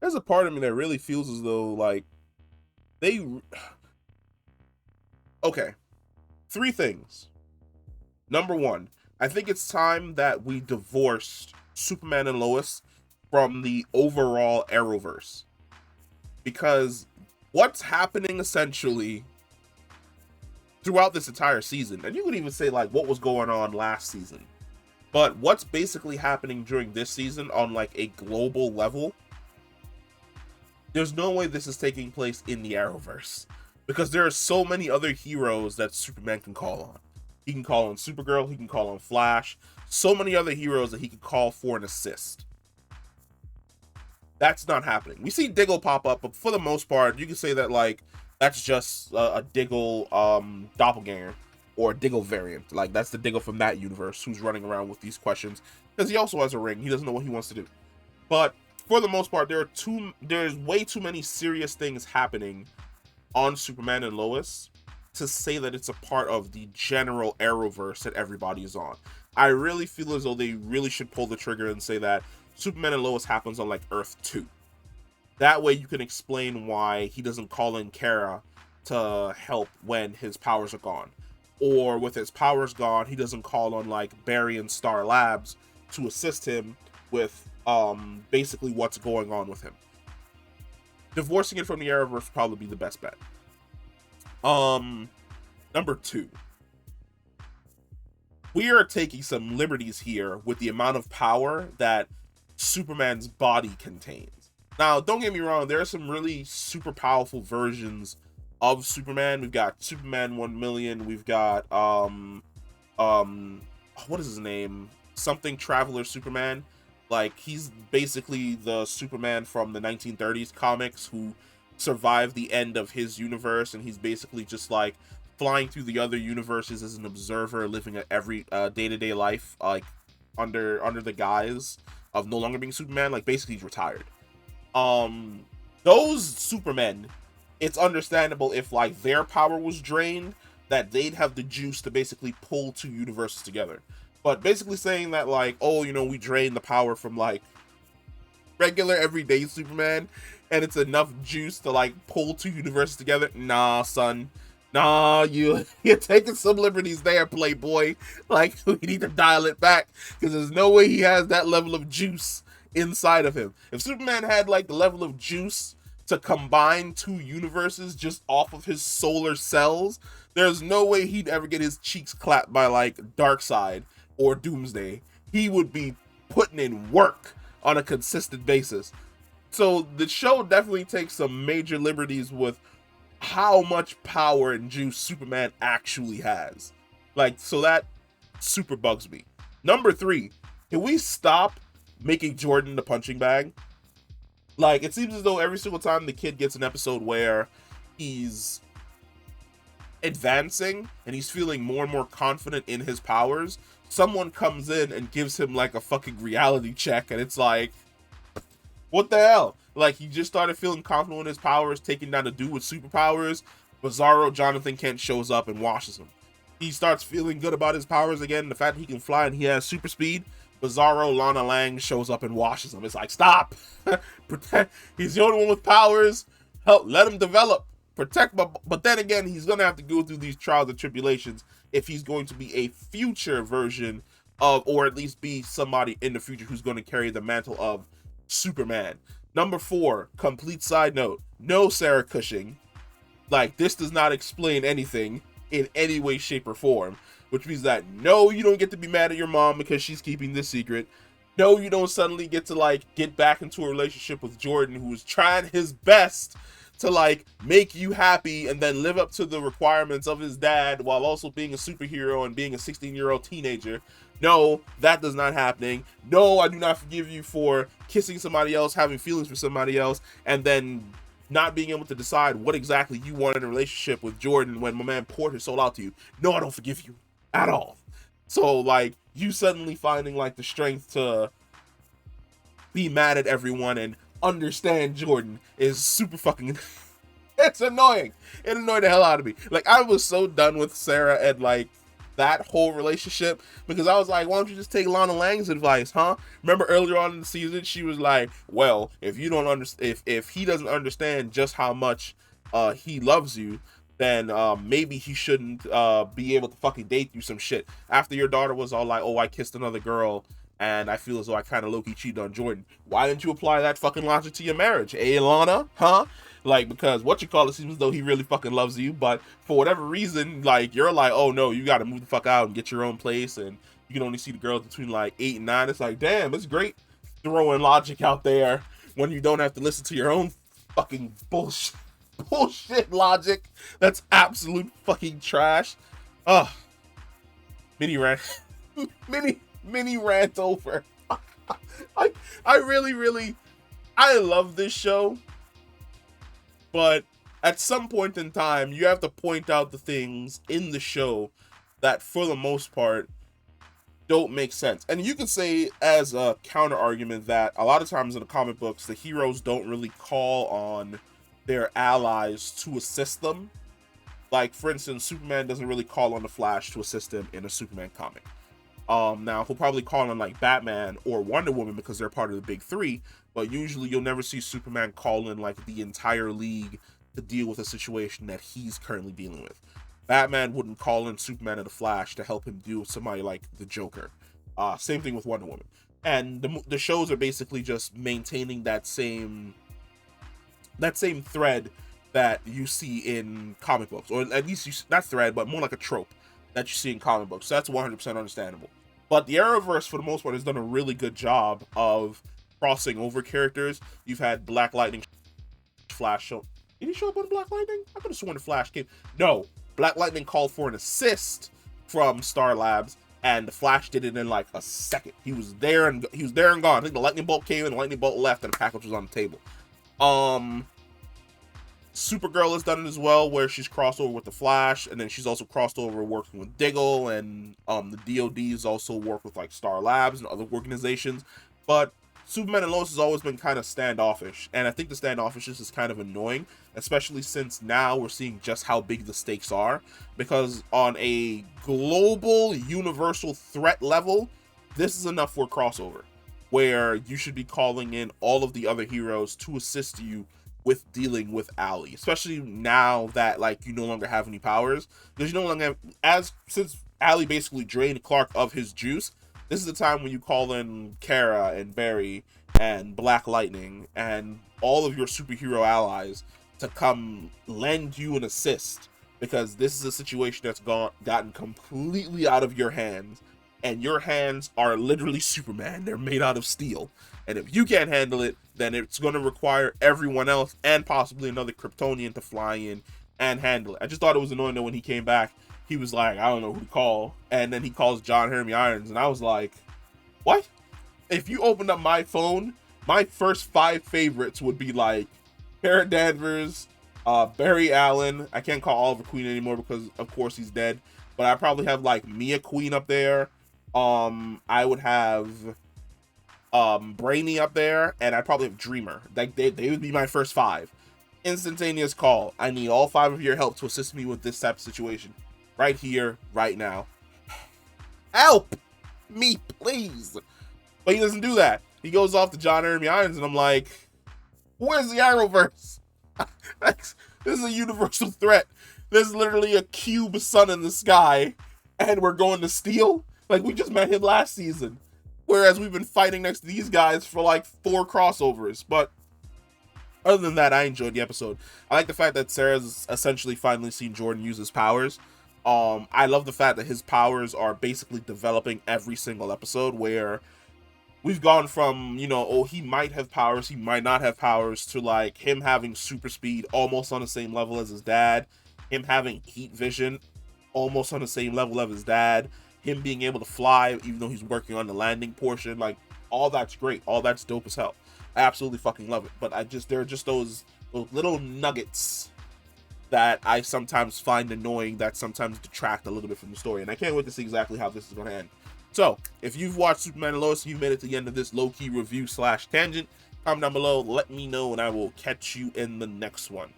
There's a part of me that really feels as though like they okay, three things. Number one, I think it's time that we divorced Superman and Lois from the overall Arrowverse. Because what's happening essentially throughout this entire season, and you could even say like what was going on last season, but what's basically happening during this season on like a global level, there's no way this is taking place in the Arrowverse. Because there are so many other heroes that Superman can call on. He can call on Supergirl, he can call on Flash, so many other heroes that he can call for an assist. That's not happening. We see Diggle pop up, but for the most part, you can say that like that's just a Diggle doppelganger or a Diggle variant. Like that's the Diggle from that universe who's running around with these questions because he also has a ring. He doesn't know what he wants to do. But for the most part, there's way too many serious things happening on Superman and Lois to say that it's a part of the general Arrowverse that everybody is on. I really feel as though they really should pull the trigger and say that Superman and Lois happens on like Earth 2. That way you can explain why he doesn't call in Kara to help when his powers are gone. Or with his powers gone, he doesn't call on like Barry and Star Labs to assist him with basically what's going on with him. Divorcing it from the Arrowverse would probably be the best bet. Number two, we are taking some liberties here with the amount of power that Superman's body contains. Now, don't get me wrong, there are some really super powerful versions of Superman. We've got Superman 1 million, we've got what is his name? Something Traveler Superman. Like he's basically the Superman from the 1930s comics who survived the end of his universe, and he's basically just like flying through the other universes as an observer, living a every day-to-day life like under the guise of no longer being Superman. Like basically he's retired. Those Supermen, it's understandable if like their power was drained, that they'd have the juice to basically pull two universes together. But basically saying that like, oh, you know, we drain the power from like regular everyday Superman and it's enough juice to like pull two universes together. Nah, son. Nah, you're taking some liberties there, Playboy. Like we need to dial it back because there's no way he has that level of juice inside of him. If Superman had like the level of juice to combine two universes just off of his solar cells, there's no way he'd ever get his cheeks clapped by like Darkseid or Doomsday. He would be putting in work on a consistent basis. So the show definitely takes some major liberties with how much power and juice Superman actually has. Like, so that super bugs me. Number three, can we stop making Jordan the punching bag? Like, it seems as though every single time the kid gets an episode where he's advancing and he's feeling more and more confident in his powers, someone comes in and gives him like a fucking reality check, and it's like, what the hell? Like, he just started feeling confident in his powers, taking down a dude with superpowers. Bizarro Jonathan Kent shows up and washes him. He starts feeling good about his powers again, the fact that he can fly and he has super speed. Bizarro Lana Lang shows up and washes him. It's like, stop. Protect. He's the only one with powers. Help, let him develop. Protect. But then again, he's going to have to go through these trials and tribulations if he's going to be a future version of, or at least be somebody in the future who's going to carry the mantle of Superman. Number four, complete side note, no Sarah Cushing. Like, this does not explain anything in any way, shape, or form. Which means that, no, you don't get to be mad at your mom because she's keeping this secret. No, you don't suddenly get to, like, get back into a relationship with Jordan, who is trying his best to, like, make you happy and then live up to the requirements of his dad while also being a superhero and being a 16-year-old teenager. No, that does not happening. No, I do not forgive you for kissing somebody else, having feelings for somebody else, and then not being able to decide what exactly you want in a relationship with Jordan when my man poured his soul out to you. No, I don't forgive you at all. So, like, you suddenly finding, like, the strength to be mad at everyone and understand Jordan is super fucking... It's annoying. It annoyed the hell out of me. Like, I was so done with Sarah and, like, that whole relationship, because I was like, why don't you just take Lana Lang's advice, huh? Remember earlier on in the season, she was like, well, if you don't understand, if he doesn't understand just how much he loves you, then maybe he shouldn't be able to fucking date you, some shit. After your daughter was all like, oh, I kissed another girl and I feel as though I kind of low-key cheated on Jordan. Why didn't you apply that fucking logic to your marriage? Lana? Huh? Like, because what you call it seems as though he really fucking loves you, but for whatever reason, like, you're like, oh no, you gotta move the fuck out and get your own place, and you can only see the girls between like 8 and 9. It's like, damn, it's great throwing logic out there when you don't have to listen to your own fucking bullshit logic. That's absolute fucking trash. Ugh. Mini rant. mini rant over. I really I love this show, but at some point in time you have to point out the things in the show that for the most part don't make sense. And you could say as a counter argument that a lot of times in the comic books the heroes don't really call on their allies to assist them. Like, for instance, Superman doesn't really call on the Flash to assist him in a Superman comic. Now he'll probably call on like Batman or Wonder Woman because they're part of the big three, but usually you'll never see Superman call in like the entire league to deal with a situation that he's currently dealing with. Batman wouldn't call in Superman and the Flash to help him deal with somebody like the Joker. Same thing with Wonder Woman. And the shows are basically just maintaining that same thread that you see in comic books, or at least not thread, but more like a trope that you see in comic books. So that's 100% understandable. But the Arrowverse, for the most part, has done a really good job of crossing over characters. You've had Black Lightning, Flash show. Did he show up on Black Lightning? I could have sworn the Flash came. No, Black Lightning called for an assist from Star Labs, and the Flash did it in like a second. He was there and gone. I think the lightning bolt came and the lightning bolt left, and the package was on the table. Supergirl has done it as well, where she's crossed over with the Flash, and then she's also crossed over working with Diggle, and the DoD's also worked with like Star Labs and other organizations. But Superman and Lois has always been kind of standoffish, and I think the standoffishness is kind of annoying, especially since now we're seeing just how big the stakes are, because on a global universal threat level, this is enough for a crossover, where you should be calling in all of the other heroes to assist you with dealing with Allie, especially now that like you no longer have any powers, because you no longer have, since Allie basically drained Clark of his juice. This is the time when you call in Kara and Barry and Black Lightning and all of your superhero allies to come lend you an assist, because this is a situation that's gotten completely out of your hands, and your hands are literally Superman. They're made out of steel, and if you can't handle it, then it's going to require everyone else and possibly another Kryptonian to fly in and handle it. I just thought it was annoying that when he came back, he was like, I don't know who to call, and then he calls John Hermie Irons, and I was like, what? If you opened up my phone, my first 5 favorites would be like Kara Danvers, Barry Allen. I can't call Oliver Queen anymore because of course he's dead, but I probably have like Mia Queen up there. I would have Brainy up there, and I'd probably have Dreamer. Like they would be my first 5. Instantaneous call. I need all 5 of your help to assist me with this type of situation. Right here, right now. Help me, please. But he doesn't do that. He goes off to John Hermie Irons, and I'm like, where's the Arrowverse? This is a universal threat. There's literally a cube sun in the sky, and we're going to steal? Like, we just met him last season. Whereas we've been fighting next to these guys for like 4 crossovers. But other than that, I enjoyed the episode. I like the fact that Sarah's essentially finally seen Jordan use his powers. I love the fact that his powers are basically developing every single episode, where we've gone from, you know, oh, he might have powers, he might not have powers, to like him having super speed almost on the same level as his dad, him having heat vision almost on the same level of his dad, him being able to fly even though he's working on the landing portion. Like, all that's great, all that's dope as hell. I absolutely fucking love it. But there are just those little nuggets that I sometimes find annoying, that sometimes detract a little bit from the story, and I can't wait to see exactly how this is going to end. So, if you've watched Superman and Lois and you've made it to the end of this low-key review / tangent, comment down below, let me know, and I will catch you in the next one.